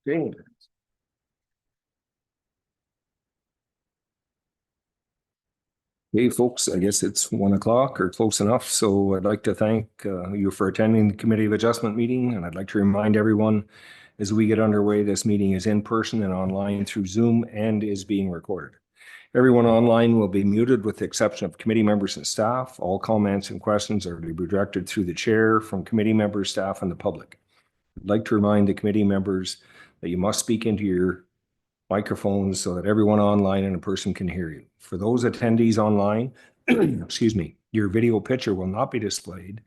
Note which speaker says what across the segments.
Speaker 1: Okay. Hey, folks, I guess it's 1 o'clock or close enough. So I'd like to thank you for attending the Committee of Adjustment meeting. And I'd like to remind everyone as we get underway, this meeting is in person and online through Zoom and is being recorded. Everyone online will be muted with the exception of committee members and staff. All comments and questions are to be directed through the chair from committee members, staff, and the public. I'd like to remind the committee members that you must speak into your microphones so that everyone online and in person can hear you. For those attendees online, excuse me, your video picture will not be displayed.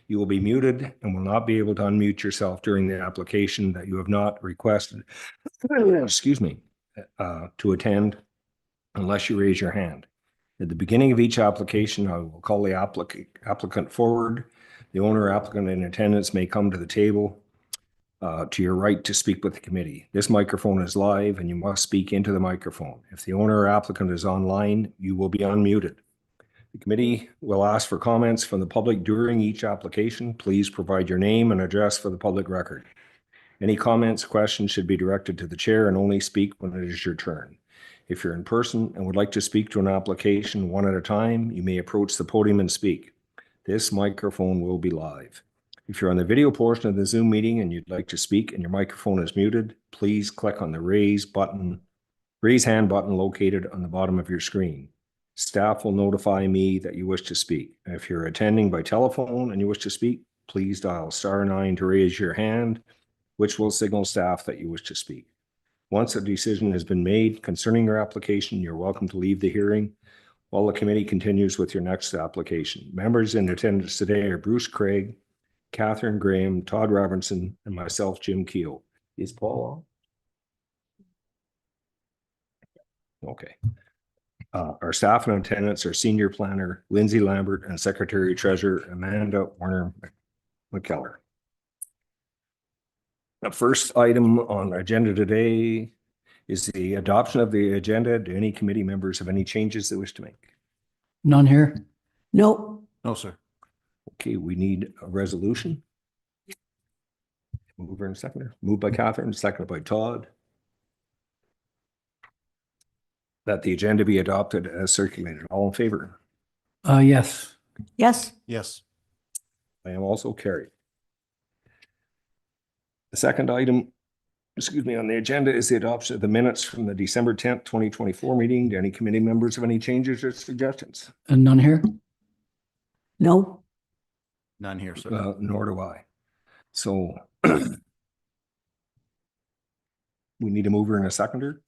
Speaker 1: You will be muted and will not be able to unmute yourself during the application that you have not requested, excuse me, to attend unless you raise your hand. At the beginning of each application, I will call the applicant forward. The owner applicant in attendance may come to the table to your right to speak with the committee. This microphone is live and you must speak into the microphone. If the owner or applicant is online, you will be unmuted. The committee will ask for comments from the public during each application. Please provide your name and address for the public record. Any comments, questions should be directed to the chair and only speak when it is your turn. If you're in person and would like to speak to an application one at a time, you may approach the podium and speak. This microphone will be live. If you're on the video portion of the Zoom meeting and you'd like to speak and your microphone is muted, please click on the raise hand button located on the bottom of your screen. Staff will notify me that you wish to speak. If you're attending by telephone and you wish to speak, please dial *9 to raise your hand, which will signal staff that you wish to speak. Once a decision has been made concerning your application, you're welcome to leave the hearing while the committee continues with your next application. Members in attendance today are Bruce Craig, Catherine Graham, Todd Robinson, and myself, Jim Keel. Is Paul on? Okay. Our staff in attendance are Senior Planner Lindsay Lambert and Secretary Treasurer Amanda Warner McKellar. The first item on the agenda today is the adoption of the agenda. Do any committee members have any changes they wish to make?
Speaker 2: None here.
Speaker 3: No.
Speaker 4: No, sir.
Speaker 1: Okay, we need a resolution. Mover and seconder. Moved by Catherine, seconded by Todd. That the agenda be adopted as circulated. All in favor?
Speaker 2: Yes.
Speaker 3: Yes.
Speaker 4: Yes.
Speaker 1: I am also carried. The second item, on the agenda is the adoption of the minutes from the December 10th, 2024 meeting. Do any committee members have any changes or suggestions?
Speaker 2: And none here.
Speaker 3: No.
Speaker 4: None here, sir.
Speaker 1: Nor do I. So we need a mover and a seconder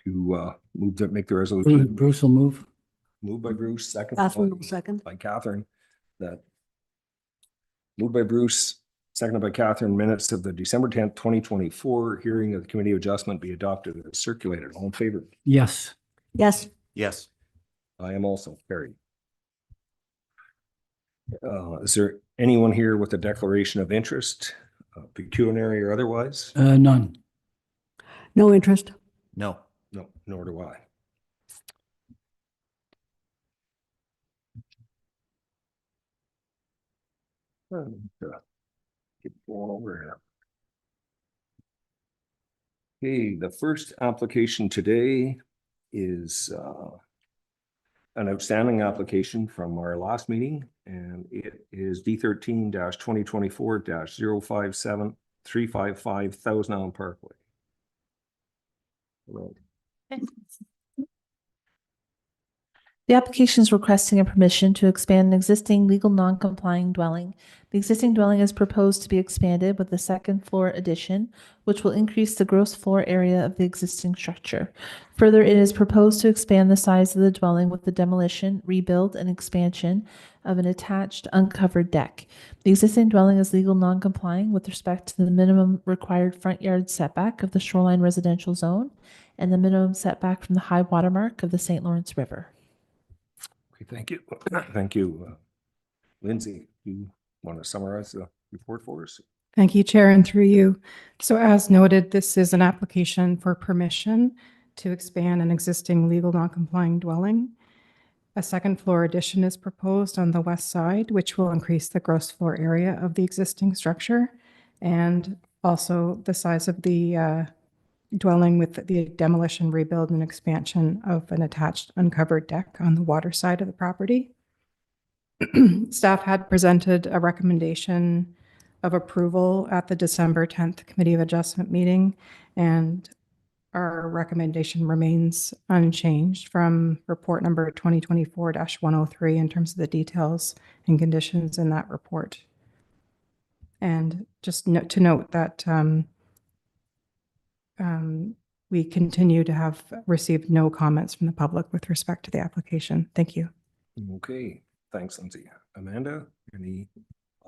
Speaker 1: to make the resolution.
Speaker 2: Bruce will move.
Speaker 1: Moved by Bruce, second
Speaker 3: Second.
Speaker 1: by Catherine. That moved by Bruce, seconded by Catherine. Minutes of the December 10th, 2024 hearing of the Committee of Adjustment be adopted as circulated. All in favor?
Speaker 2: Yes.
Speaker 3: Yes.
Speaker 4: Yes.
Speaker 1: I am also carried. Is there anyone here with a declaration of interest, pecuniary or otherwise?
Speaker 2: None.
Speaker 3: No interest.
Speaker 4: No.
Speaker 1: No, nor do I. Get going over here. Okay, the first application today is an outstanding application from our last meeting, and it is D13-2024-057-355 Thousand Island Parkway. Right.
Speaker 5: The application is requesting a permission to expand an existing legal non-complying dwelling. The existing dwelling is proposed to be expanded with a second floor addition, which will increase the gross floor area of the existing structure. Further, it is proposed to expand the size of the dwelling with the demolition, rebuild, and expansion of an attached uncovered deck. The existing dwelling is legal non-complying with respect to the minimum required front yard setback of the shoreline residential zone and the minimum setback from the high water mark of the St. Lawrence River.
Speaker 1: Okay, thank you. Thank you. Lindsay, you want to summarize the report for us?
Speaker 6: Thank you, Chair, and through you. So as noted, this is an application for permission to expand an existing legal non-complying dwelling. A second floor addition is proposed on the west side, which will increase the gross floor area of the existing structure. And Also, the size of the dwelling with the demolition, rebuild, and expansion of an attached uncovered deck on the water side of the property. Staff had presented a recommendation of approval at the December 10th Committee of Adjustment meeting, and our recommendation remains unchanged from report number 2024-103 in terms of the details and conditions in that report. And just to note that we continue to have received no comments from the public with respect to the application. Thank you.
Speaker 1: Okay, thanks, Lindsay. Amanda, any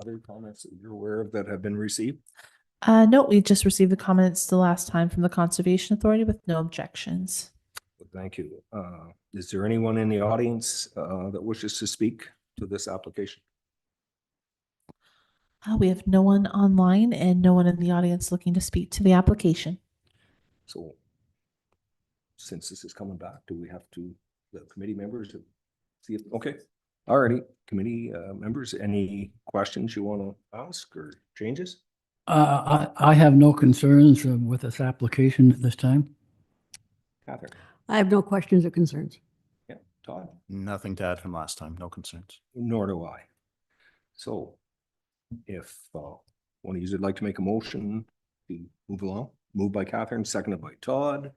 Speaker 1: other comments that you're aware of that have been received?
Speaker 5: No, we just received the comments the last time from the Conservation Authority with no objections.
Speaker 1: Thank you. Is there anyone in the audience that wishes to speak to this application?
Speaker 5: We have no one online and no one in the audience looking to speak to the application.
Speaker 1: So since this is coming back, do we have to, the committee members, see if, okay. All righty, committee members, any questions you want to ask or changes?
Speaker 2: I have no concerns with this application at this time.
Speaker 1: Catherine?
Speaker 3: I have no questions or concerns.
Speaker 1: Yeah, Todd?
Speaker 4: Nothing to add from last time. No concerns.
Speaker 1: Nor do I. So if one of you would like to make a motion to move along, moved by Catherine, seconded by Todd.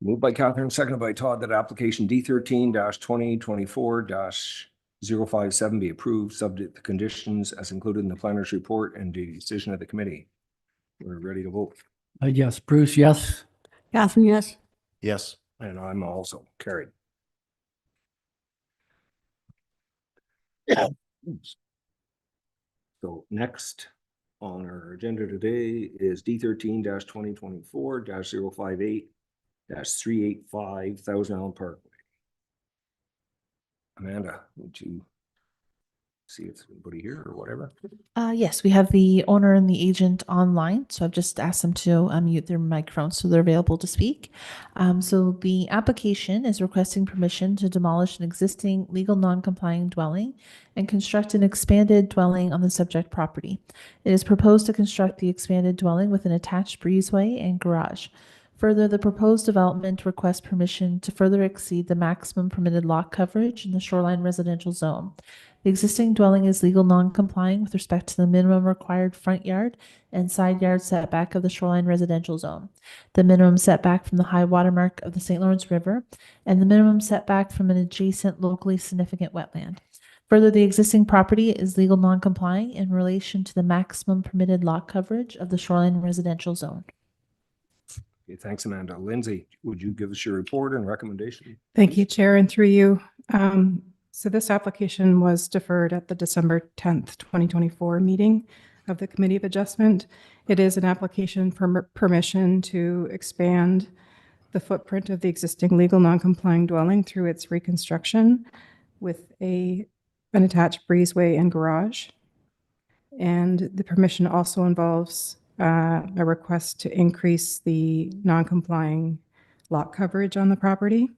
Speaker 1: Moved by Catherine, seconded by Todd, that application D13-2024-057 be approved, subject to conditions as included in the planner's report and the decision of the committee. We're ready to vote.
Speaker 2: Yes, Bruce, yes.
Speaker 3: Catherine, yes.
Speaker 4: Yes.
Speaker 1: And I'm also carried. So next on our agenda today is D13-2024-058-385 Thousand Island Parkway. Amanda, would you see if there's anybody here or whatever?
Speaker 5: Yes, we have the owner and the agent online, so I've just asked them to unmute their microphones so they're available to speak. So the application is requesting permission to demolish an existing legal non-complying dwelling and construct an expanded dwelling on the subject property. It is proposed to construct the expanded dwelling with an attached breezeway and garage. Further, the proposed development requests permission to further exceed the maximum permitted lot coverage in the shoreline residential zone. The existing dwelling is legal non-complying with respect to the minimum required front yard and side yard setback of the shoreline residential zone, the minimum setback from the high water mark of the St. Lawrence River, and the minimum setback from an adjacent locally significant wetland. Further, the existing property is legal non-complying in relation to the maximum permitted lot coverage of the shoreline residential zone.
Speaker 1: Okay, thanks, Amanda. Lindsay, would you give us your report and recommendation?
Speaker 6: Thank you, Chair, and through you. So this application was deferred at the December 10th, 2024 meeting of the Committee of Adjustment. It is an application for permission to expand the footprint of the existing legal non-complying dwelling through its reconstruction with an attached breezeway and garage. And the permission also involves a request to increase the non-complying lot coverage on the property.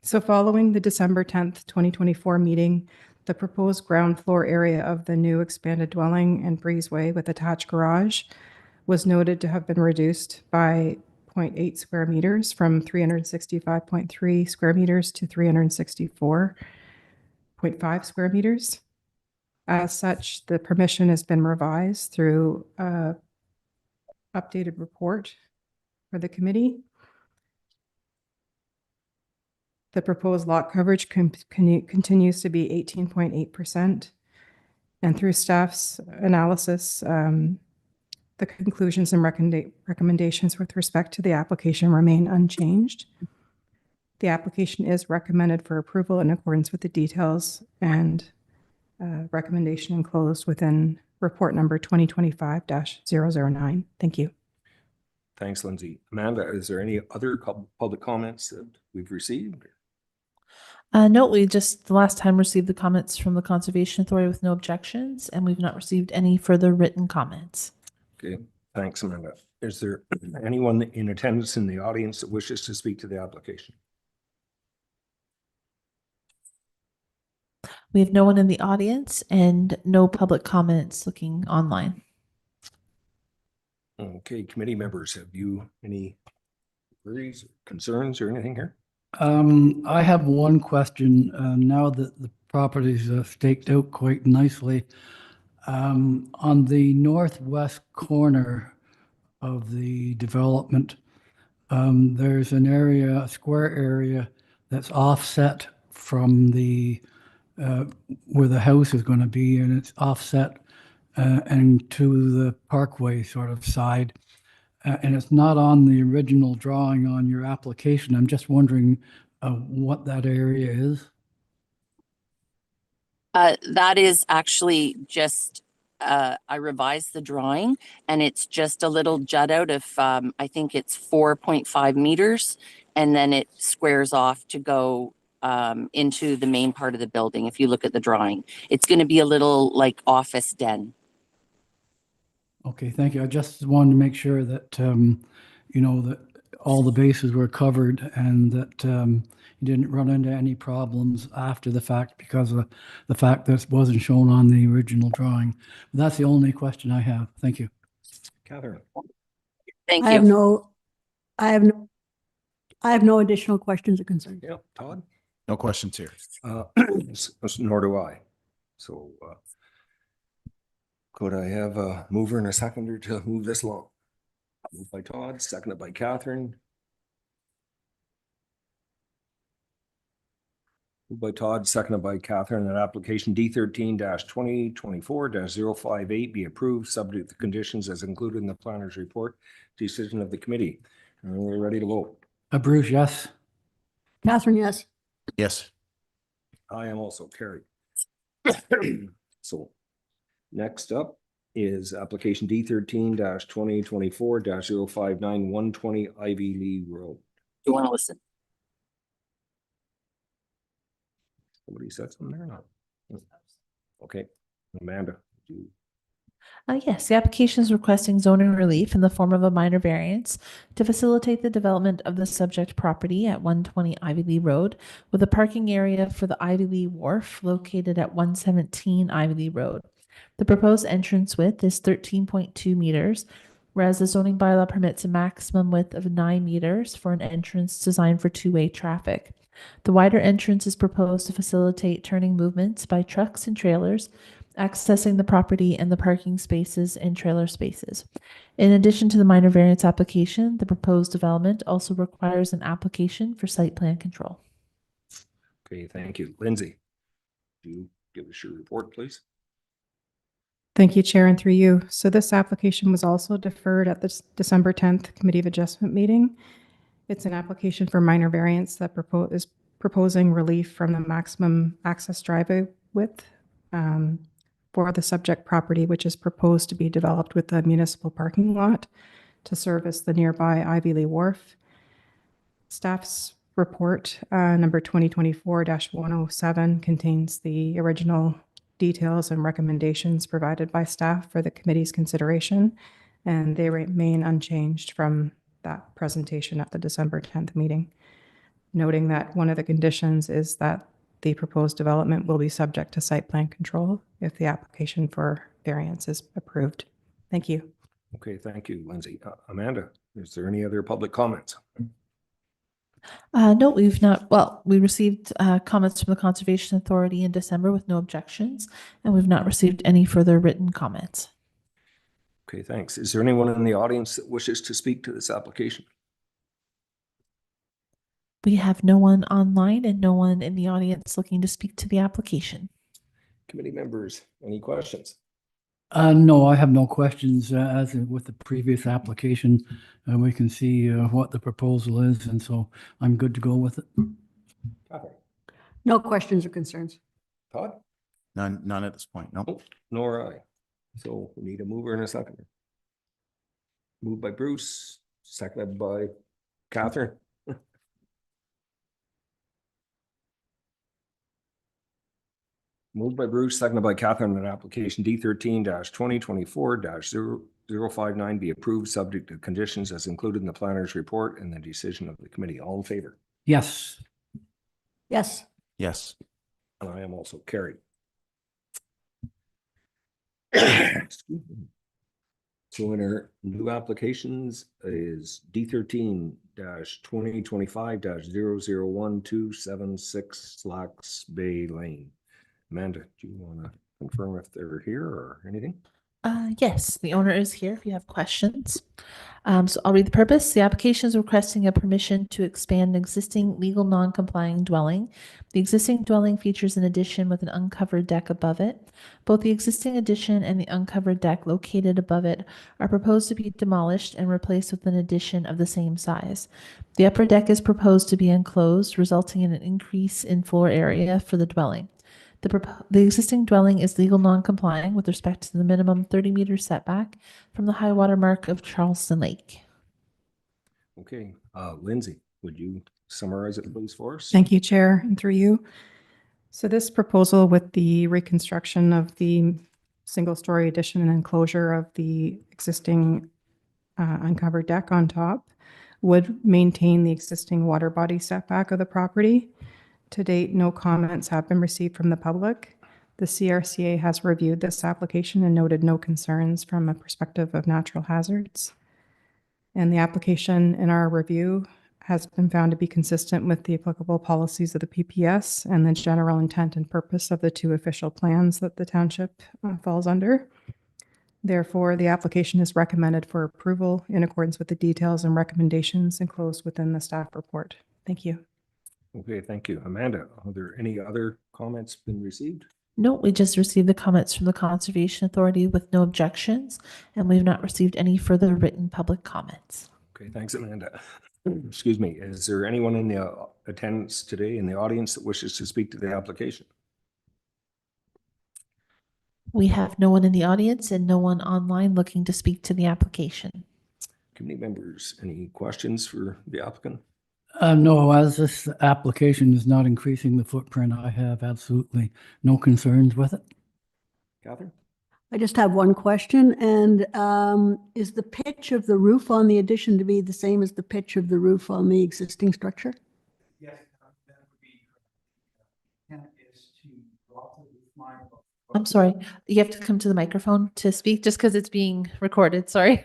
Speaker 6: So following the December 10th, 2024 meeting, the proposed ground floor area of the new expanded dwelling and breezeway with attached garage was noted to have been reduced by 0.8 square meters from 365.3 square meters to 364.5 square meters. As such, the permission has been revised through an updated report for the committee. The proposed lot coverage continues to be 18.8%. And through staff's analysis, the conclusions and recommendations with respect to the application remain unchanged. The application is recommended for approval in accordance with the details and recommendation enclosed within report number 2025-009. Thank you.
Speaker 1: Thanks, Lindsay. Amanda, is there any other public comments that we've received?
Speaker 5: No, we just the last time received the comments from the Conservation Authority with no objections, and we've not received any further written comments.
Speaker 1: Okay, thanks, Amanda. Is there anyone in attendance in the audience that wishes to speak to the application?
Speaker 5: We have no one in the audience and no public comments looking online.
Speaker 1: Okay, committee members, have you any queries, concerns, or anything here?
Speaker 2: I have one question. Now that the property's staked out quite nicely, on the northwest corner of the development, there's an area, a square area that's offset from the where the house is going to be, and it's offset and to the parkway sort of side. And it's not on the original drawing on your application. I'm just wondering what that area is.
Speaker 7: That is actually just, I revised the drawing and it's just a little jut out of, I think it's 4.5 meters. And then it squares off to go into the main part of the building. If you look at the drawing, it's going to be a little like office den.
Speaker 2: Okay, thank you. I just wanted to make sure that, you know, that all the bases were covered and that you didn't run into any problems after the fact because of the fact that it wasn't shown on the original drawing. That's the only question I have. Thank you.
Speaker 1: Catherine?
Speaker 7: Thank
Speaker 3: I have
Speaker 7: you.
Speaker 3: no, I have no additional questions or concerns.
Speaker 1: Yeah, Todd?
Speaker 4: No questions here.
Speaker 1: Nor do I. So could I have a mover and a seconder to move this along? Moved by Todd, seconded by Catherine. Moved by Todd, seconded by Catherine, that application D13-2024-058 be approved, subject to conditions as included in the planner's report. Decision of the committee. We're ready to vote.
Speaker 2: Bruce, yes.
Speaker 3: Catherine, yes.
Speaker 4: Yes.
Speaker 1: I am also carried. So next up is application D13-2024-059 120 Ivy Lee Road.
Speaker 7: Do you want to listen?
Speaker 1: Somebody said something there or not? Okay, Amanda, do you?
Speaker 5: Yes, the application is requesting zoning relief in the form of a minor variance to facilitate the development of the subject property at 120 Ivy Lee Road with a parking area for the Ivy Lee Wharf located at 117 Ivy Lee Road. The proposed entrance width is 13.2 meters, whereas the zoning bylaw permits a maximum width of 9 meters for an entrance designed for two-way traffic. The wider entrance is proposed to facilitate turning movements by trucks and trailers accessing the property and the parking spaces and trailer spaces. In addition to the minor variance application, the proposed development also requires an application for site plan control.
Speaker 1: Okay, thank you. Lindsay, do you give us your report, please?
Speaker 6: Thank you, Chair, and through you. So this application was also deferred at the December 10th Committee of Adjustment meeting. It's an application for minor variance that is proposing relief from the maximum access driveway width for the subject property, which is proposed to be developed with a municipal parking lot to service the nearby Ivy Lee Wharf. Staff's report number 2024-107 contains the original details and recommendations provided by staff for the committee's consideration, and they remain unchanged from that presentation at the December 10th meeting, noting that one of the conditions is that the proposed development will be subject to site plan control if the application for variance is approved. Thank you.
Speaker 1: Okay, thank you, Lindsay. Amanda, is there any other public comments?
Speaker 5: No, we've not. Well, we received comments from the Conservation Authority in December with no objections, and we've not received any further written comments.
Speaker 1: Okay, thanks. Is there anyone in the audience that wishes to speak to this application?
Speaker 5: We have no one online and no one in the audience looking to speak to the application.
Speaker 1: Committee members, any questions?
Speaker 2: No, I have no questions. As with the previous application, we can see what the proposal is, and so I'm good to go with it.
Speaker 1: Catherine?
Speaker 3: No questions or concerns.
Speaker 1: Todd?
Speaker 4: None at this point. No.
Speaker 1: Nope, nor I. So we need a mover and a seconder. Moved by Bruce, seconded by Catherine. Moved by Bruce, seconded by Catherine, that application D13-2024-059 be approved, subject to conditions as included in the planner's report and the decision of the committee. All in favor?
Speaker 2: Yes.
Speaker 3: Yes.
Speaker 4: Yes.
Speaker 1: And I am also carried. Excuse me. So in our new applications is D13 2025 001276 Slacks Bay Lane. Amanda, do you want to confirm if they're here or anything?
Speaker 5: Yes, the owner is here if you have questions. So I'll read the purpose. The application is requesting a permission to expand an existing legal non-complying dwelling. The existing dwelling features an addition with an uncovered deck above it. Both the existing addition and the uncovered deck located above it are proposed to be demolished and replaced with an addition of the same size. The upper deck is proposed to be enclosed, resulting in an increase in floor area for the dwelling. The existing dwelling is legal non-complying with respect to the minimum 30-meter setback from the high water mark of Charleston Lake.
Speaker 1: Okay, Lindsay, would you summarize it please for us?
Speaker 6: Thank you, Chair, and through you. So this proposal with the reconstruction of the single-story addition and enclosure of the existing uncovered deck on top would maintain the existing water body setback of the property. To date, no comments have been received from the public. The CRCA has reviewed this application and noted no concerns from a perspective of natural hazards. And the application in our review has been found to be consistent with the applicable policies of the PPS and the general intent and purpose of the two official plans that the township falls under. Therefore, the application is recommended for approval in accordance with the details and recommendations enclosed within the staff report. Thank you.
Speaker 1: Okay, thank you. Amanda, are there any other comments been received?
Speaker 5: No, we just received the comments from the Conservation Authority with no objections, and we've not received any further written public comments.
Speaker 1: Okay, thanks, Amanda. Excuse me, is there anyone in the attendance today in the audience that wishes to speak to the application?
Speaker 5: We have no one in the audience and no one online looking to speak to the application.
Speaker 1: Committee members, any questions for the applicant?
Speaker 2: No, as this application is not increasing the footprint, I have absolutely no concerns with it.
Speaker 1: Catherine?
Speaker 3: I just have one question, and is the pitch of the roof on the addition to be the same as the pitch of the roof on the existing structure?
Speaker 8: Yes, that would be intent is to drop the roof line.
Speaker 5: I'm sorry, you have to come to the microphone to speak just because it's being recorded. Sorry.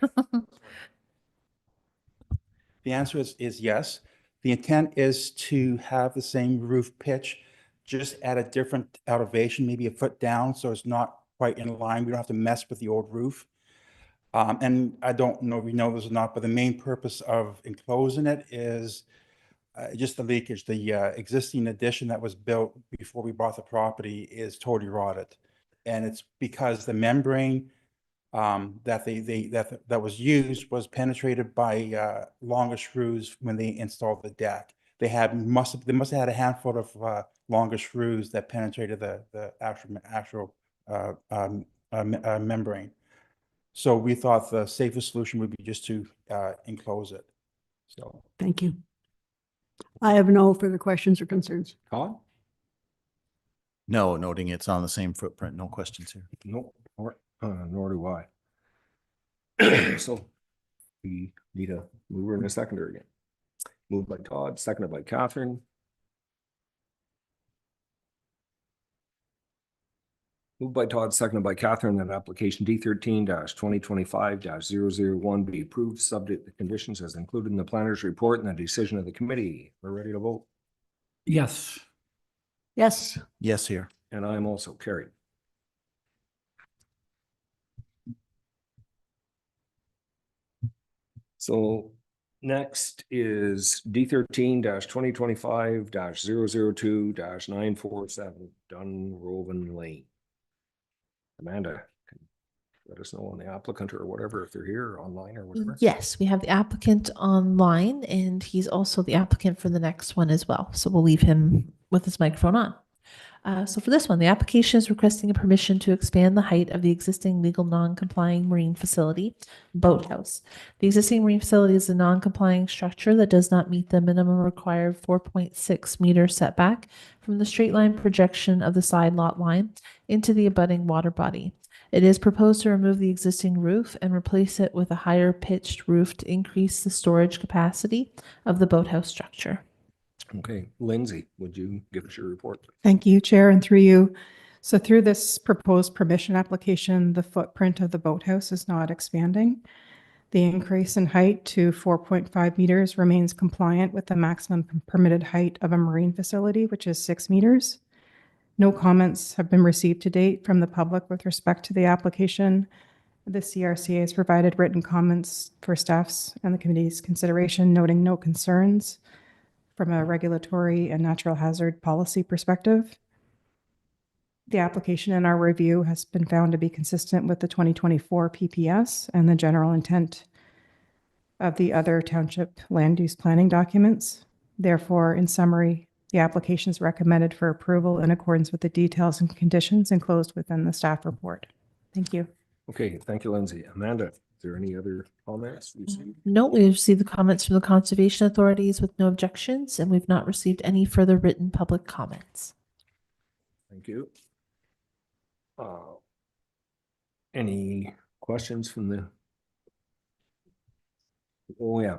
Speaker 8: The answer is yes. The intent is to have the same roof pitch, just at a different elevation, maybe a foot down, so it's not quite in line. We don't have to mess with the old roof. And I don't know if we know this or not, but the main purpose of enclosing it is just the leakage. The existing addition that was built before we bought the property is totally rotted. And it's because the membrane that was used was penetrated by longer screws when they installed the deck. They must have had a handful of longer screws that penetrated the actual membrane. So we thought the safest solution would be just to enclose it. So
Speaker 3: Thank you. I have no further questions or concerns.
Speaker 1: Todd?
Speaker 4: No, noting it's on the same footprint. No questions here.
Speaker 1: No, nor do I. So we need a mover and a seconder again. Moved by Todd, seconded by Catherine. Moved by Todd, seconded by Catherine, that application D13 2025 001 be approved, subject to conditions as included in the planner's report and the decision of the committee. We're ready to vote.
Speaker 2: Yes.
Speaker 3: Yes,
Speaker 4: Yes, here.
Speaker 1: And I am also carried. So next is D13 2025 002 947 Dunroven Lane. Amanda, can you let us know on the applicant or whatever, if they're here or online or whatever?
Speaker 5: Yes, we have the applicant online and he's also the applicant for the next one as well. So we'll leave him with his microphone on. So for this one, the application is requesting a permission to expand the height of the existing legal non-complying marine facility, boathouse. The existing marine facility is a non-complying structure that does not meet the minimum required 4.6 meter setback from the straight line projection of the side lot line into the abutting water body. It is proposed to remove the existing roof and replace it with a higher pitched roof to increase the storage capacity of the boathouse structure.
Speaker 1: Okay, Lindsay, would you give us your report?
Speaker 6: Thank you, Chair, and through you. So through this proposed permission application, the footprint of the boathouse is not expanding. The increase in height to 4.5 meters remains compliant with the maximum permitted height of a marine facility, which is 6 meters. No comments have been received to date from the public with respect to the application. The CRCA has provided written comments for staff's and the committee's consideration, noting no concerns from a regulatory and natural hazard policy perspective. The application in our review has been found to be consistent with the 2024 PPS and the general intent of the other township land use planning documents. Therefore, in summary, the application is recommended for approval in accordance with the details and conditions enclosed within the staff report. Thank you.
Speaker 1: Okay, thank you, Lindsay. Amanda, is there any other comments?
Speaker 5: No, we received the comments from the conservation authorities with no objections, and we've not received any further written public comments.
Speaker 1: Thank you. Any questions from the? Oh, yeah.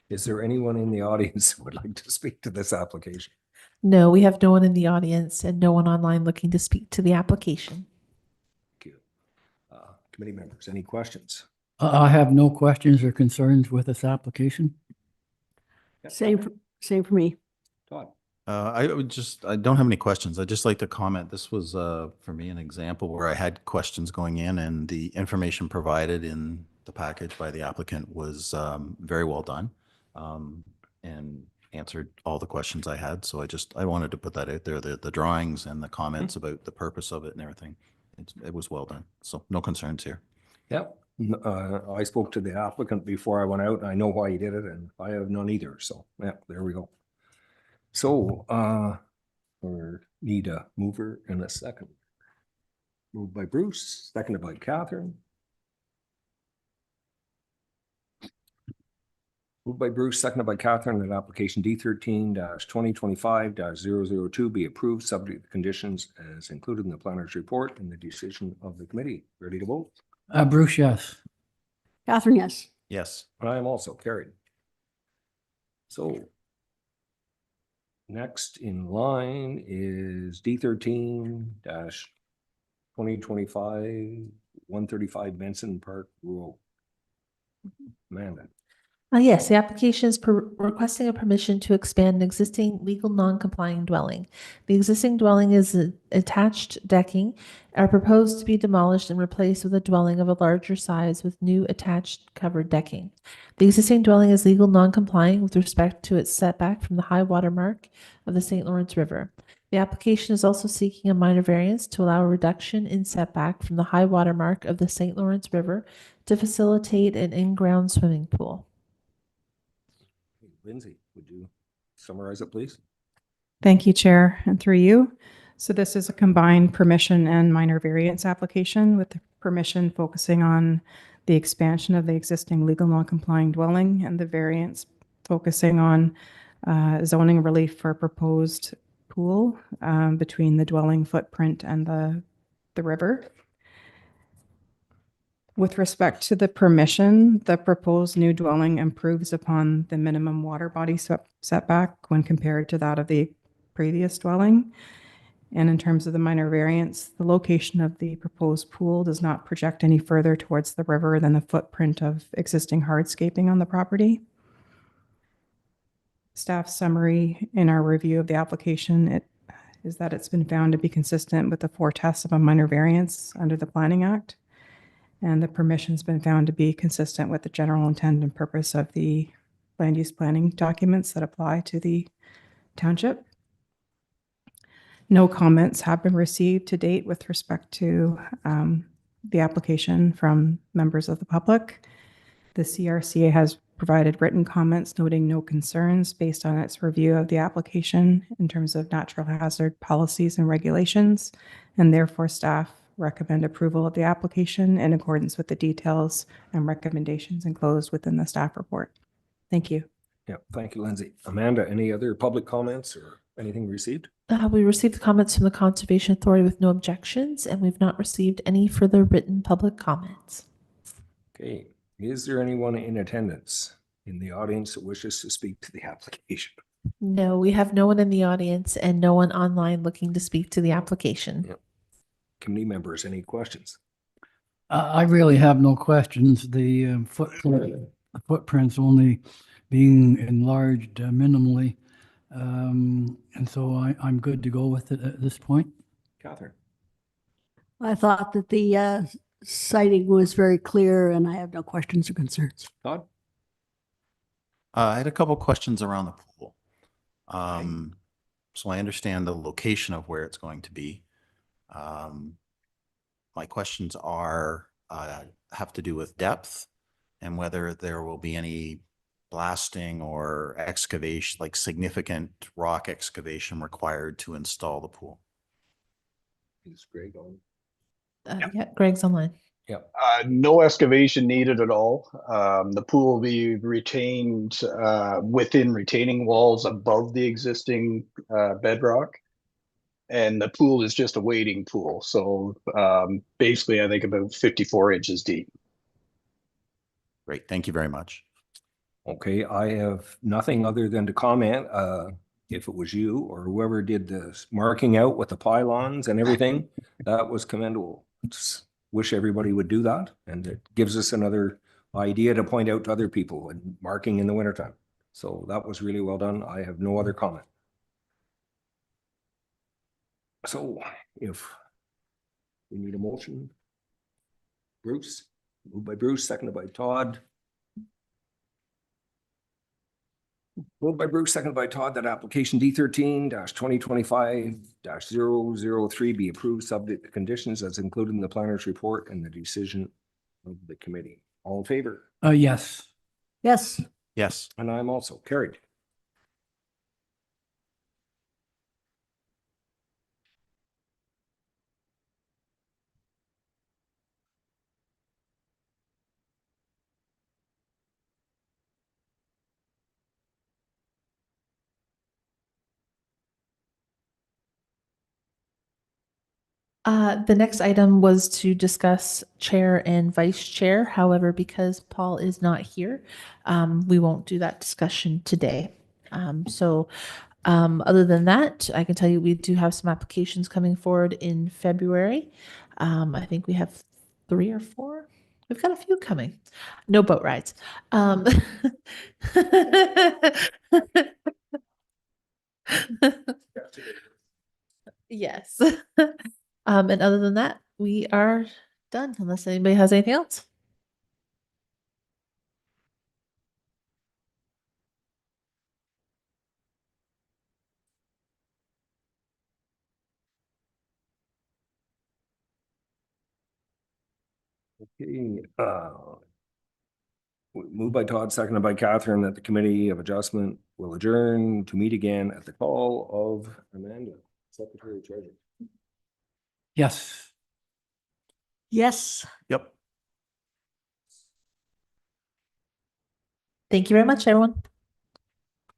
Speaker 1: Is there anyone in the audience who would like to speak to this application?
Speaker 5: No, we have no one in the audience and no one online looking to speak to the application.
Speaker 1: Thank you. Committee members, any questions?
Speaker 2: I have no questions or concerns with this application.
Speaker 3: Same for me.
Speaker 1: Todd?
Speaker 4: I don't have any questions. I'd just like to comment. This was, for me, an example where I had questions going in, and the information provided in the package by the applicant was very well done, and answered all the questions I had. So I wanted to put that out there, the drawings and the comments about the purpose of it and everything. It was well done. So no concerns here.
Speaker 1: Yeah. I spoke to the applicant before I went out. I know why he did it, and I have none either. So yeah, there we go. So we need a mover and a second. Moved by Bruce, seconded by Catherine. Moved by Bruce, seconded by Catherine, that application D13-2025-002 be approved, subject to conditions as included in the planner's report and the decision of the committee. Ready to vote?
Speaker 2: Bruce, yes.
Speaker 3: Catherine, yes.
Speaker 4: Yes.
Speaker 1: I am also carried. So next in line is D13-2025-135 Benson Park Road. Amanda.
Speaker 5: Yes, the application is requesting a permission to expand an existing legal non-complying dwelling. The existing dwelling is attached decking, are proposed to be demolished and replaced with a dwelling of a larger size with new attached covered decking. The existing dwelling is legal non-complying with respect to its setback from the high water mark of the St. Lawrence River. The application is also seeking a minor variance to allow a reduction in setback from the high water mark of the St. Lawrence River to facilitate an in-ground swimming pool.
Speaker 1: Lindsay, would you summarize it, please?
Speaker 6: Thank you, Chair, and through you. So this is a combined permission and minor variance application, with the permission focusing on the expansion of the existing legal non-complying dwelling, and the variance focusing on zoning relief for a proposed pool between the dwelling footprint and the river. With respect to the permission, the proposed new dwelling improves upon the minimum water body setback when compared to that of the previous dwelling. And in terms of the minor variance, the location of the proposed pool does not project any further towards the river than the footprint of existing hardscaping on the property. Staff summary in our review of the application is that it's been found to be consistent with the 4 tests of a minor variance under the Planning Act. And the permission's been found to be consistent with the general intent and purpose of the land use planning documents that apply to the township. No comments have been received to date with respect to the application from members of the public. The CRCA has provided written comments noting no concerns based on its review of the application in terms of natural hazard policies and regulations, and therefore staff recommend approval of the application in accordance with the details and recommendations enclosed within the staff report. Thank you.
Speaker 1: Yeah, thank you, Lindsay. Amanda, any other public comments or anything received?
Speaker 5: We received comments from the Conservation Authority with no objections, and we've not received any further written public comments.
Speaker 1: Okay, is there anyone in attendance in the audience that wishes to speak to the application?
Speaker 5: No, we have no one in the audience and no one online looking to speak to the application.
Speaker 1: Yep. Committee members, any questions?
Speaker 2: I really have no questions. The footprint's only being enlarged minimally. And so I'm good to go with it at this point.
Speaker 1: Catherine?
Speaker 3: I thought that the citing was very clear and I have no questions or concerns.
Speaker 1: Todd?
Speaker 4: I had a couple questions around the pool. So I understand the location of where it's going to be. My questions are, have to do with depth and whether there will be any blasting or excavation, like significant rock excavation required to install the pool.
Speaker 1: Is Greg on?
Speaker 5: Yeah, Greg's online.
Speaker 1: Yep.
Speaker 9: No excavation needed at all. The pool will be retained within retaining walls above the existing bedrock. And the pool is just a wading pool. So basically, I think about 54 inches deep.
Speaker 4: Great, thank you very much.
Speaker 1: Okay, I have nothing other than to comment, if it was you or whoever did this marking out with the pylons and everything, that was commendable. Just wish everybody would do that, and it gives us another idea to point out to other people and marking in the wintertime. So that was really well done. I have no other comment. So if we need a motion, Bruce, moved by Bruce, seconded by Todd. Moved by Bruce, seconded by Todd, that application D13-2025-003 be approved subject to conditions as included in the planner's report and the decision of the committee. All in favor?
Speaker 2: Yes.
Speaker 3: Yes,
Speaker 4: Yes,
Speaker 1: And I'm also carried.
Speaker 5: The next item was to discuss chair and vice chair. However, because Paul is not here, we won't do that discussion today. Other than that, I can tell you we do have some applications coming forward in February. I think we have 3 or 4. We've got a few coming. No boat rides. Yes. And other than that, we are done unless anybody has anything else.
Speaker 1: Okay, moved by Todd, seconded by Catherine, that the Committee of Adjustment will adjourn to meet again at the call of Amanda, Secretary Treasurer.
Speaker 2: Yes.
Speaker 3: yes.
Speaker 4: yep.
Speaker 5: Thank you very much, everyone.